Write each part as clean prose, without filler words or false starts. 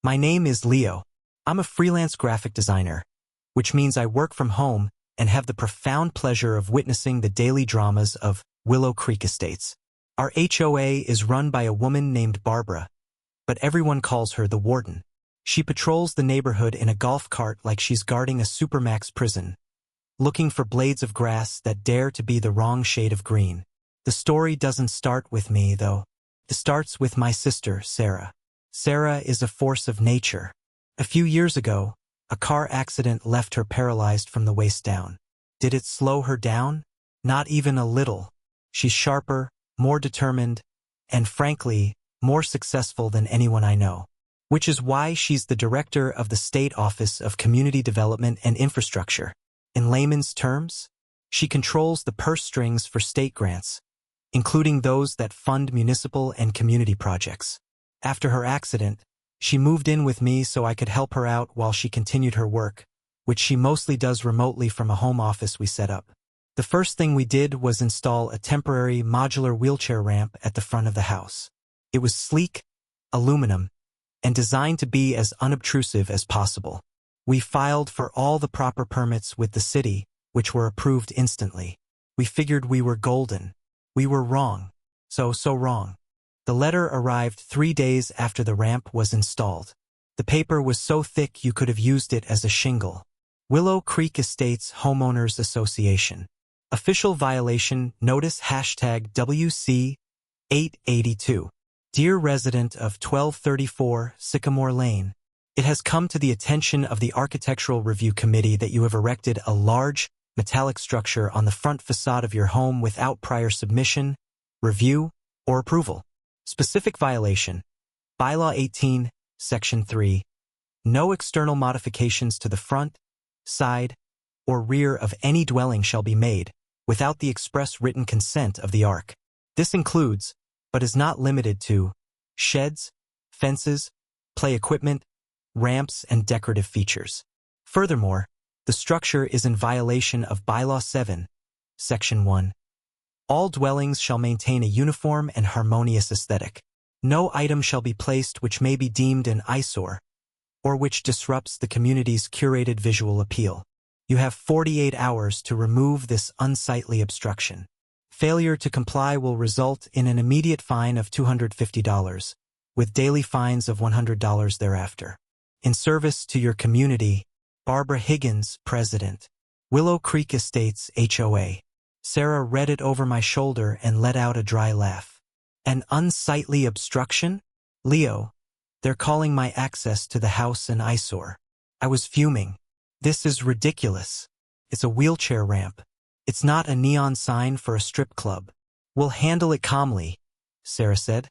My name is Leo. I'm a freelance graphic designer, which means I work from home and have the profound pleasure of witnessing the daily dramas of Willow Creek Estates. Our HOA is run by a woman named Barbara, but everyone calls her the warden. She patrols the neighborhood in a golf cart like she's guarding a supermax prison, looking for blades of grass that dare to be the wrong shade of green. The story doesn't start with me, though. It starts with my sister, Sarah. Sarah is a force of nature. A few years ago, a car accident left her paralyzed from the waist down. Did it slow her down? Not even a little. She's sharper, more determined, and frankly, more successful than anyone I know. Which is why she's the director of the State Office of Community Development and Infrastructure. In layman's terms, she controls the purse strings for state grants, including those that fund municipal and community projects. After her accident, she moved in with me so I could help her out while she continued her work, which she mostly does remotely from a home office we set up. The first thing we did was install a temporary modular wheelchair ramp at the front of the house. It was sleek, aluminum, and designed to be as unobtrusive as possible. We filed for all the proper permits with the city, which were approved instantly. We figured we were golden. We were wrong. So wrong. The letter arrived 3 days after the ramp was installed. The paper was so thick you could have used it as a shingle. Willow Creek Estates Homeowners Association. Official violation notice #WC882. Dear resident of 1234 Sycamore Lane, it has come to the attention of the Architectural Review Committee that you have erected a large, metallic structure on the front facade of your home without prior submission, review, or approval. Specific violation. Bylaw 18, Section 3. No external modifications to the front, side, or rear of any dwelling shall be made without the express written consent of the Arch. This includes, but is not limited to, sheds, fences, play equipment, ramps, and decorative features. Furthermore, the structure is in violation of Bylaw 7, Section 1. All dwellings shall maintain a uniform and harmonious aesthetic. No item shall be placed which may be deemed an eyesore, or which disrupts the community's curated visual appeal. You have 48 hours to remove this unsightly obstruction. Failure to comply will result in an immediate fine of $250, with daily fines of $100 thereafter. In service to your community, Barbara Higgins, President. Willow Creek Estates HOA. Sarah read it over my shoulder and let out a dry laugh. An unsightly obstruction? Leo, they're calling my access to the house an eyesore. I was fuming. This is ridiculous. It's a wheelchair ramp. It's not a neon sign for a strip club. We'll handle it calmly, Sarah said.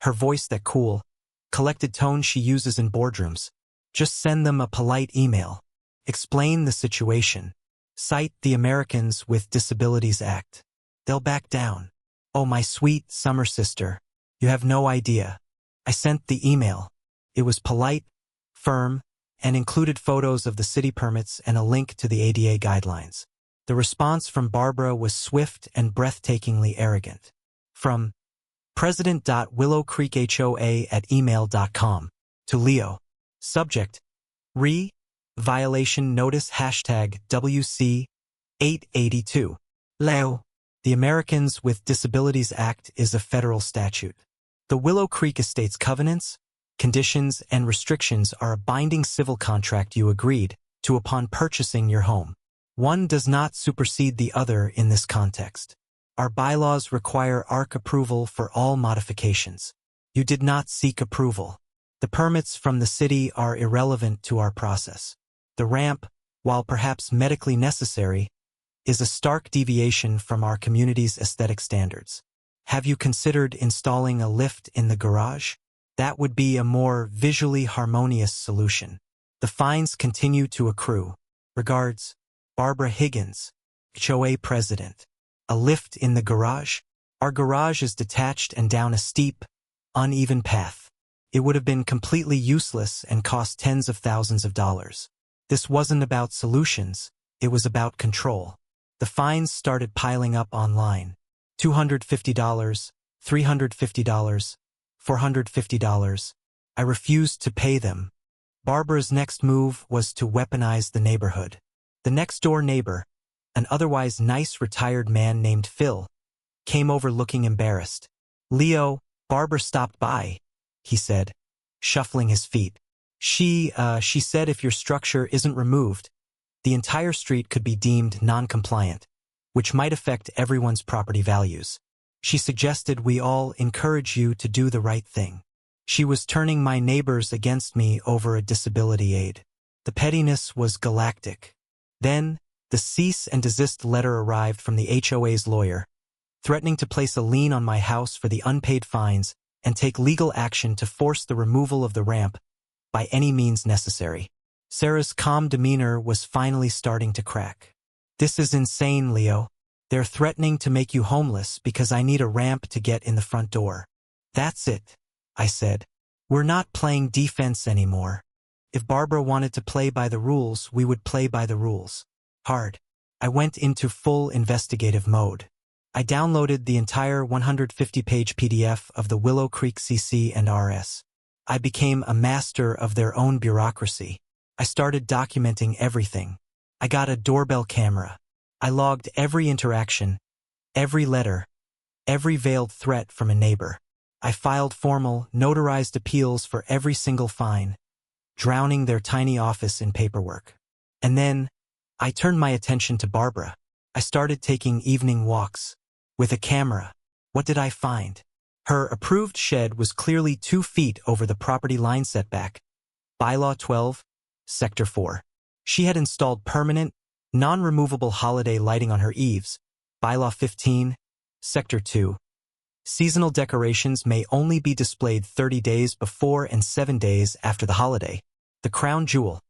Her voice that cool, collected tone she uses in boardrooms. Just send them a polite email. Explain the situation. Cite the Americans with Disabilities Act. They'll back down. Oh, my sweet summer sister. You have no idea. I sent the email. It was polite, firm, and included photos of the city permits and a link to the ADA guidelines. The response from Barbara was swift and breathtakingly arrogant. From president.willowcreekhoa@email.com to Leo. Subject: violation notice #WC882. Leo. The Americans with Disabilities Act is a federal statute. The Willow Creek Estates covenants, conditions, and restrictions are a binding civil contract you agreed to upon purchasing your home. One does not supersede the other in this context. Our bylaws require ARC approval for all modifications. You did not seek approval. The permits from the city are irrelevant to our process. The ramp, while perhaps medically necessary, is a stark deviation from our community's aesthetic standards. Have you considered installing a lift in the garage? That would be a more visually harmonious solution. The fines continue to accrue. Regards, Barbara Higgins, HOA President. A lift in the garage? Our garage is detached and down a steep, uneven path. It would have been completely useless and cost tens of thousands of dollars. This wasn't about solutions, it was about control. The fines started piling up online. $250, $350, $450. I refused to pay them. Barbara's next move was to weaponize the neighborhood. The next-door neighbor, an otherwise nice retired man named Phil, came over looking embarrassed. "Leo, Barbara stopped by," he said, shuffling his feet. She said if your structure isn't removed, the entire street could be deemed non-compliant, which might affect everyone's property values. She suggested we all encourage you to do the right thing. She was turning my neighbors against me over a disability aid. The pettiness was galactic. Then, the cease and desist letter arrived from the HOA's lawyer, threatening to place a lien on my house for the unpaid fines and take legal action to force the removal of the ramp by any means necessary. Sarah's calm demeanor was finally starting to crack. "This is insane, Leo. They're threatening to make you homeless because I need a ramp to get in the front door." "That's it," I said. "We're not playing defense anymore. If Barbara wanted to play by the rules, we would play by the rules." Hard. I went into full investigative mode. I downloaded the entire 150-page PDF of the Willow Creek CC and RS. I became a master of their own bureaucracy. I started documenting everything. I got a doorbell camera. I logged every interaction, every letter, every veiled threat from a neighbor. I filed formal, notarized appeals for every single fine, drowning their tiny office in paperwork. And then, I turned my attention to Barbara. I started taking evening walks. With a camera, what did I find? Her approved shed was clearly 2 feet over the property line setback. Bylaw 12, Sector 4. She had installed permanent, non-removable holiday lighting on her eaves. Bylaw 15, Sector 2. Seasonal decorations may only be displayed 30 days before and 7 days after the holiday. The crown jewel,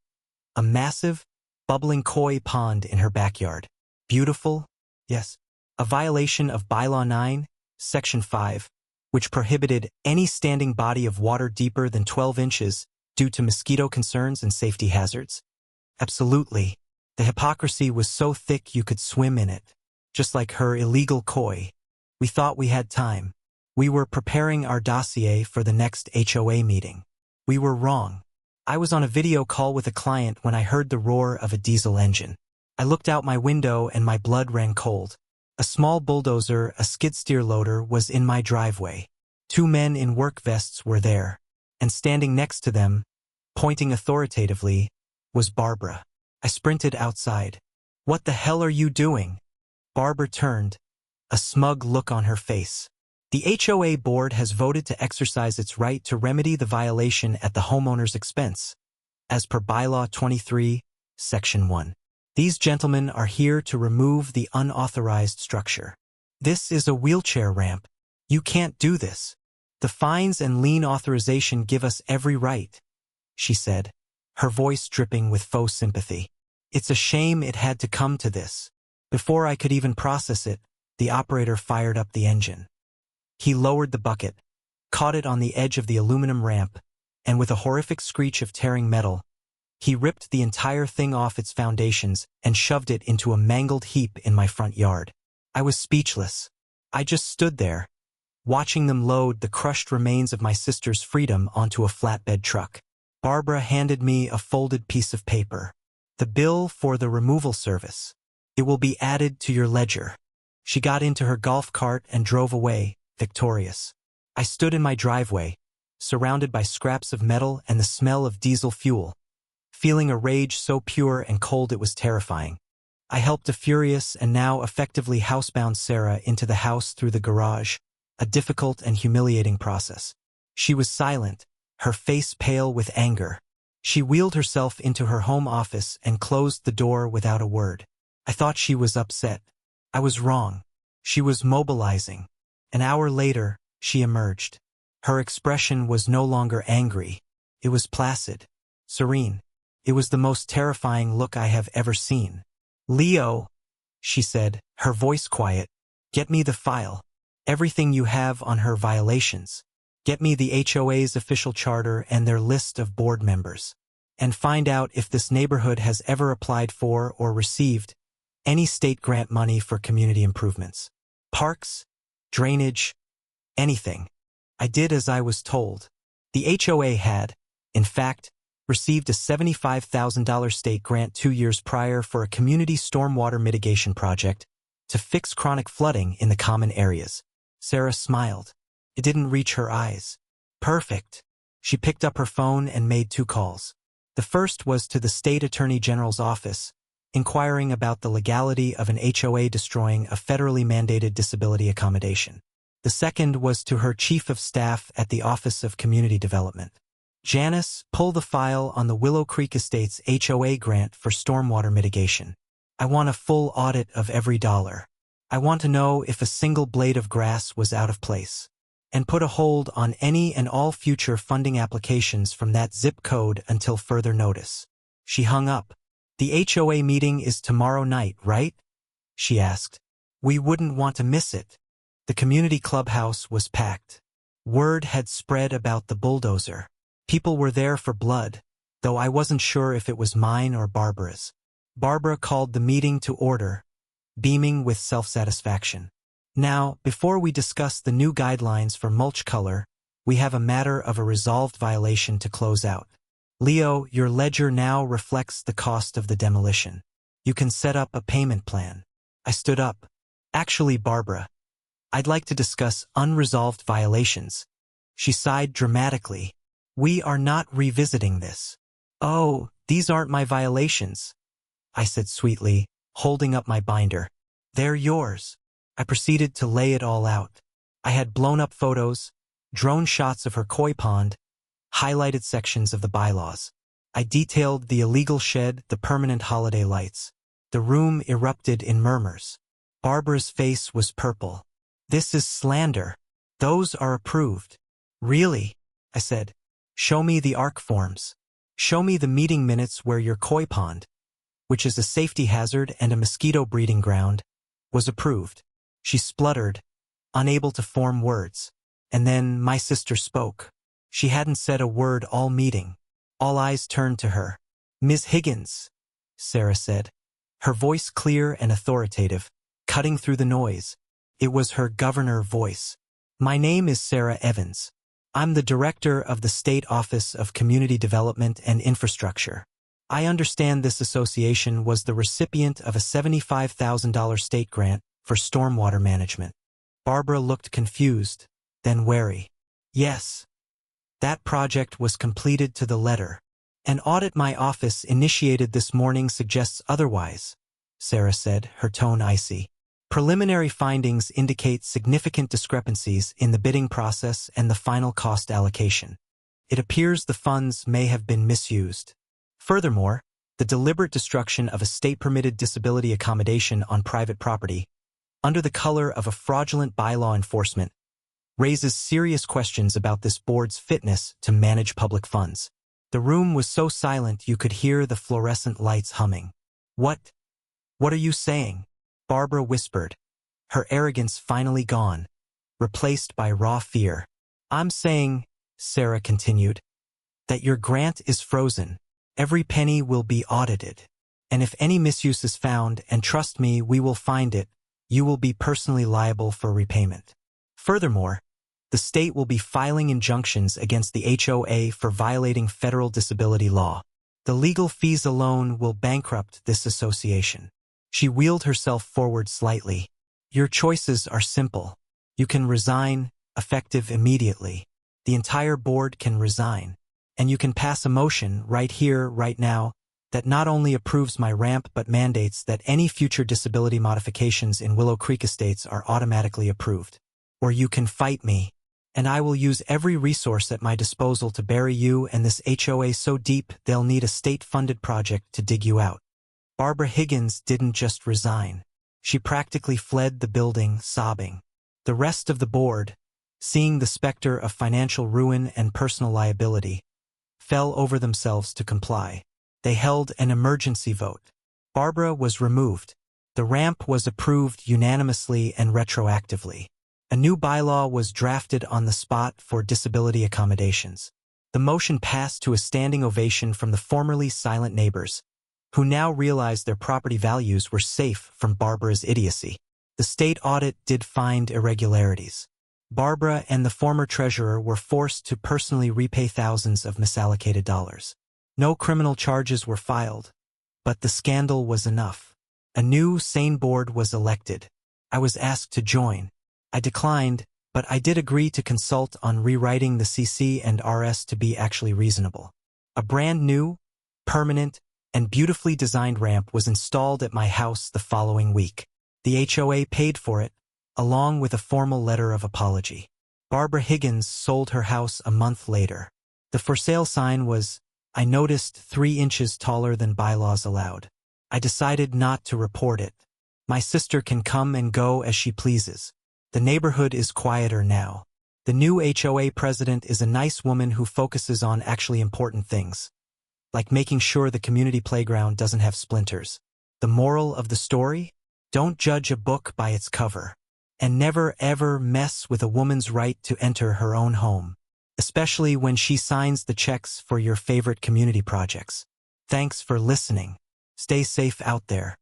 a massive, bubbling koi pond in her backyard. Beautiful? Yes. A violation of Bylaw 9, Section 5, which prohibited any standing body of water deeper than 12 inches due to mosquito concerns and safety hazards. Absolutely. The hypocrisy was so thick you could swim in it. Just like her illegal koi. We thought we had time. We were preparing our dossier for the next HOA meeting. We were wrong. I was on a video call with a client when I heard the roar of a diesel engine. I looked out my window and my blood ran cold. A small bulldozer, a skid-steer loader, was in my driveway. 2 men in work vests were there, and standing next to them, pointing authoritatively, was Barbara. I sprinted outside. "What the hell are you doing?" Barbara turned, a smug look on her face. "The HOA board has voted to exercise its right to remedy the violation at the homeowner's expense, as per Bylaw 23, Section 1. These gentlemen are here to remove the unauthorized structure. This is a wheelchair ramp. You can't do this. The fines and lien authorization give us every right," she said, her voice dripping with faux sympathy. "It's a shame it had to come to this." Before I could even process it, the operator fired up the engine. He lowered the bucket, caught it on the edge of the aluminum ramp, and with a horrific screech of tearing metal, he ripped the entire thing off its foundations and shoved it into a mangled heap in my front yard. I was speechless. I just stood there, watching them load the crushed remains of my sister's freedom onto a flatbed truck. Barbara handed me a folded piece of paper. "The bill for the removal service. It will be added to your ledger." She got into her golf cart and drove away, victorious. I stood in my driveway, surrounded by scraps of metal and the smell of diesel fuel, feeling a rage so pure and cold it was terrifying. I helped a furious and now effectively housebound Sarah into the house through the garage, a difficult and humiliating process. She was silent, her face pale with anger. She wheeled herself into her home office and closed the door without a word. I thought she was upset. I was wrong. She was mobilizing. An hour later, she emerged. Her expression was no longer angry. It was placid, serene. It was the most terrifying look I have ever seen. "Leo," she said, her voice quiet, "get me the file. Everything you have on her violations. Get me the HOA's official charter and their list of board members. And find out if this neighborhood has ever applied for or received any state grant money for community improvements. Parks, drainage, anything." I did as I was told. The HOA had, in fact, received a $75,000 state grant 2 years prior for a community stormwater mitigation project to fix chronic flooding in the common areas. Sarah smiled. It didn't reach her eyes. Perfect. She picked up her phone and made 2 calls. The first was to the State Attorney General's office, inquiring about the legality of an HOA destroying a federally mandated disability accommodation. The second was to her Chief of Staff at the Office of Community Development. Janice, pull the file on the Willow Creek Estates HOA grant for stormwater mitigation. I want a full audit of every dollar. I want to know if a single blade of grass was out of place. And put a hold on any and all future funding applications from that zip code until further notice. She hung up. The HOA meeting is tomorrow night, right? She asked. We wouldn't want to miss it. The community clubhouse was packed. Word had spread about the bulldozer. People were there for blood, though I wasn't sure if it was mine or Barbara's. Barbara called the meeting to order, beaming with self-satisfaction. Now, before we discuss the new guidelines for mulch color, we have a matter of a resolved violation to close out. Leo, your ledger now reflects the cost of the demolition. You can set up a payment plan. I stood up. Actually, Barbara, I'd like to discuss unresolved violations. She sighed dramatically. We are not revisiting this. Oh, these aren't my violations, I said sweetly, holding up my binder. They're yours. I proceeded to lay it all out. I had blown-up photos, drone shots of her koi pond, highlighted sections of the bylaws. I detailed the illegal shed, the permanent holiday lights. The room erupted in murmurs. Barbara's face was purple. This is slander. Those are approved. Really? I said. Show me the ARC forms. Show me the meeting minutes where your koi pond, which is a safety hazard and a mosquito breeding ground, was approved. She spluttered, unable to form words. And then my sister spoke. She hadn't said a word all meeting. All eyes turned to her. Ms. Higgins, Sarah said. Her voice clear and authoritative, cutting through the noise. It was her governor voice. My name is Sarah Evans. I'm the director of the State Office of Community Development and Infrastructure. I understand this association was the recipient of a $75,000 state grant for stormwater management. Barbara looked confused, then wary. Yes. That project was completed to the letter. An audit my office initiated this morning suggests otherwise, Sarah said, her tone icy. Preliminary findings indicate significant discrepancies in the bidding process and the final cost allocation. It appears the funds may have been misused. Furthermore, the deliberate destruction of a state-permitted disability accommodation on private property, under the color of a fraudulent bylaw enforcement, raises serious questions about this board's fitness to manage public funds. The room was so silent you could hear the fluorescent lights humming. What are you saying? Barbara whispered, her arrogance finally gone, replaced by raw fear. I'm saying, Sarah continued, that your grant is frozen. Every penny will be audited. And if any misuse is found, and trust me, we will find it, you will be personally liable for repayment. Furthermore, the state will be filing injunctions against the HOA for violating federal disability law. The legal fees alone will bankrupt this association. She wheeled herself forward slightly. Your choices are simple. You can resign, effective immediately. The entire board can resign. And you can pass a motion right here, right now, that not only approves my ramp but mandates that any future disability modifications in Willow Creek Estates are automatically approved. Or you can fight me, and I will use every resource at my disposal to bury you and this HOA so deep they'll need a state-funded project to dig you out. Barbara Higgins didn't just resign. She practically fled the building, sobbing. The rest of the board, seeing the specter of financial ruin and personal liability, fell over themselves to comply. They held an emergency vote. Barbara was removed. The ramp was approved unanimously and retroactively. A new bylaw was drafted on the spot for disability accommodations. The motion passed to a standing ovation from the formerly silent neighbors, who now realized their property values were safe from Barbara's idiocy. The state audit did find irregularities. Barbara and the former treasurer were forced to personally repay thousands of misallocated dollars. No criminal charges were filed, but the scandal was enough. A new, sane board was elected. I was asked to join. I declined, but I did agree to consult on rewriting the CC and RS to be actually reasonable. A brand new, permanent, and beautifully designed ramp was installed at my house the following week. The HOA paid for it, along with a formal letter of apology. Barbara Higgins sold her house a month later. The for sale sign was, I noticed, 3 inches taller than bylaws allowed. I decided not to report it. My sister can come and go as she pleases. The neighborhood is quieter now. The new HOA president is a nice woman who focuses on actually important things, like making sure the community playground doesn't have splinters. The moral of the story? Don't judge a book by its cover. And never ever mess with a woman's right to enter her own home, especially when she signs the checks for your favorite community projects. Thanks for listening. Stay safe out there.